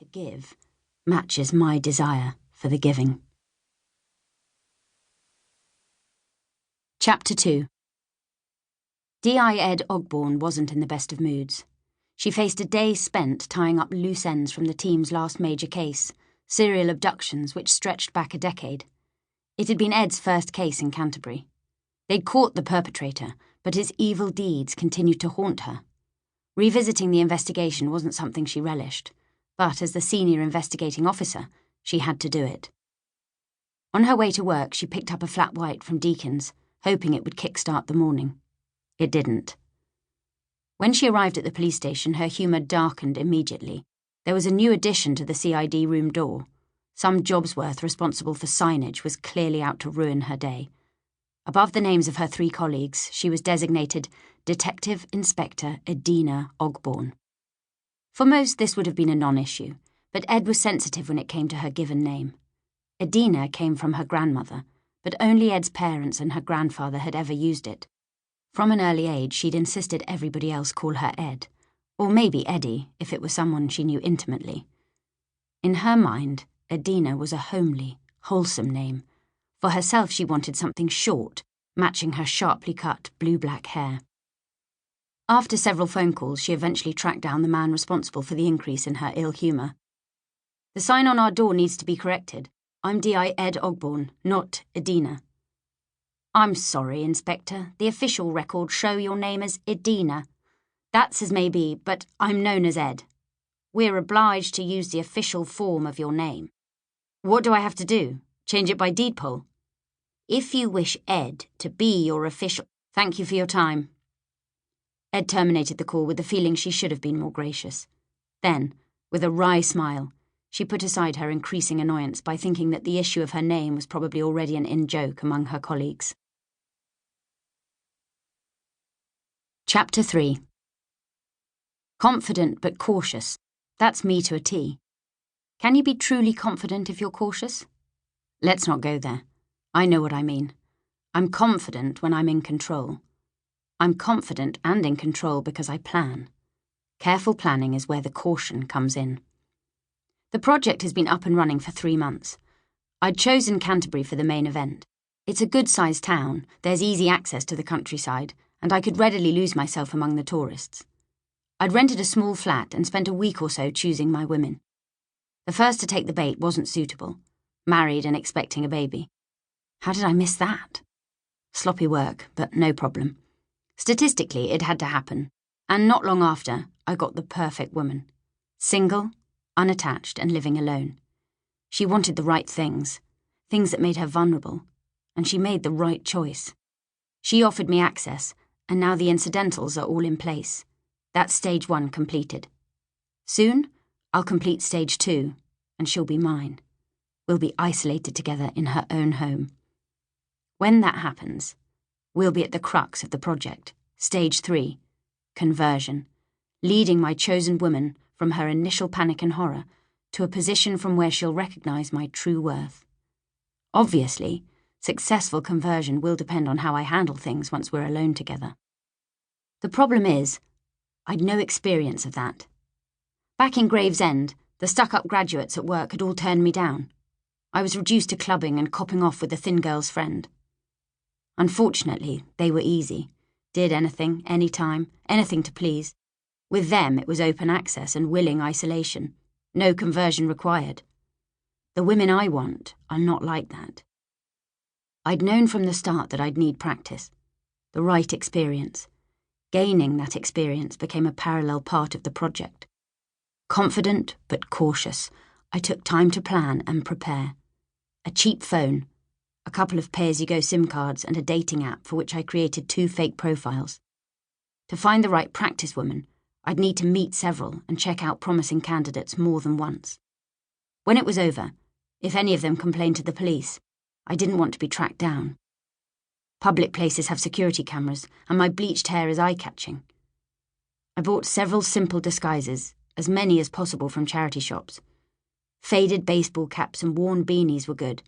to give matches my desire for the giving. Chapter 2. Edina Ogborne wasn't in the best of moods. She faced a day spent tying up loose ends from the team's last major case, serial abductions which stretched back a decade. It had been Ed's first case in Canterbury. They'd caught the perpetrator, but his evil deeds continued to haunt her. Revisiting the investigation wasn't something she relished, but as the senior investigating officer, she had to do it. On her way to work, she picked up a flat white from Deacon's, hoping it would kickstart the morning. It didn't. When she arrived at the police station, her humour darkened immediately. There was a new addition to the CID room door. Some Jobsworth responsible for signage was clearly out to ruin her day. Above the names of her 3 colleagues, she was designated Detective Inspector Edina Ogborne. For most, this would have been a non-issue, but Ed was sensitive when it came to her given name. Edina came from her grandmother, but only Ed's parents and her grandfather had ever used it. From an early age, she'd insisted everybody else call her Ed, or maybe Eddie if it was someone she knew intimately. In her mind, Edina was a homely, wholesome name. For herself, she wanted something short, matching her sharply cut blue-black hair. After several phone calls, she eventually tracked down the man responsible for the increase in her ill humour. "The sign on our door needs to be corrected. I'm Edina Ogborne, not Edina." "I'm sorry, Inspector. The official records show your name as Edina. That's as may be, but I'm known as Ed. We're obliged to use the official form of your name." "What do I have to do? Change it by deed poll?" "If you wish Ed to be your official—" "Thank you for your time." Ed terminated the call with the feeling she should have been more gracious. Then, with a wry smile, she put aside her increasing annoyance by thinking that the issue of her name was probably already an in-joke among her colleagues. Chapter 3. Confident but cautious. That's me to a T. Can you be truly confident if you're cautious? Let's not go there. I know what I mean. I'm confident when I'm in control. I'm confident and in control because I plan. Careful planning is where the caution comes in. The project has been up and running for 3 months. I'd chosen Canterbury for the main event. It's a good-sized town, there's easy access to the countryside, and I could readily lose myself among the tourists. I'd rented a small flat and spent a week or so choosing my women. The first to take the bait wasn't suitable, married and expecting a baby. How did I miss that? Sloppy work, but no problem. Statistically, it had to happen, and not long after, I got the perfect woman. Single, unattached, and living alone. She wanted the right things that made her vulnerable, and she made the right choice. She offered me access, and now the incidentals are all in place. That's stage 1 completed. Soon, I'll complete stage 2, and she'll be mine. We'll be isolated together in her own home. When that happens, we'll be at the crux of the project, stage 3, conversion, leading my chosen woman from her initial panic and horror to a position from where she'll recognise my true worth. Obviously, successful conversion will depend on how I handle things once we're alone together. The problem is, I'd no experience of that. Back in Gravesend, the stuck-up graduates at work had all turned me down. I was reduced to clubbing and copping off with the thin girl's friend. Unfortunately, they were easy. Did anything, anytime, anything to please. With them, it was open access and willing isolation. No conversion required. The women I want are not like that. I'd known from the start that I'd need practice, the right experience. Gaining that experience became a parallel part of the project. Confident but cautious, I took time to plan and prepare. A cheap phone, a couple of pay-as-you-go SIM cards, and a dating app for which I created 2 fake profiles. To find the right practice woman, I'd need to meet several and check out promising candidates more than once. When it was over, if any of them complained to the police, I didn't want to be tracked down. Public places have security cameras, and my bleached hair is eye-catching. I bought several simple disguises, as many as possible from charity shops. Faded baseball caps and worn beanies were good.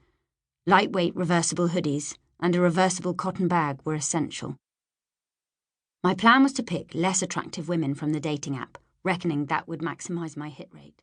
Lightweight reversible hoodies and a reversible cotton bag were essential. My plan was to pick less attractive women from the dating app, reckoning that would maximise my hit rate.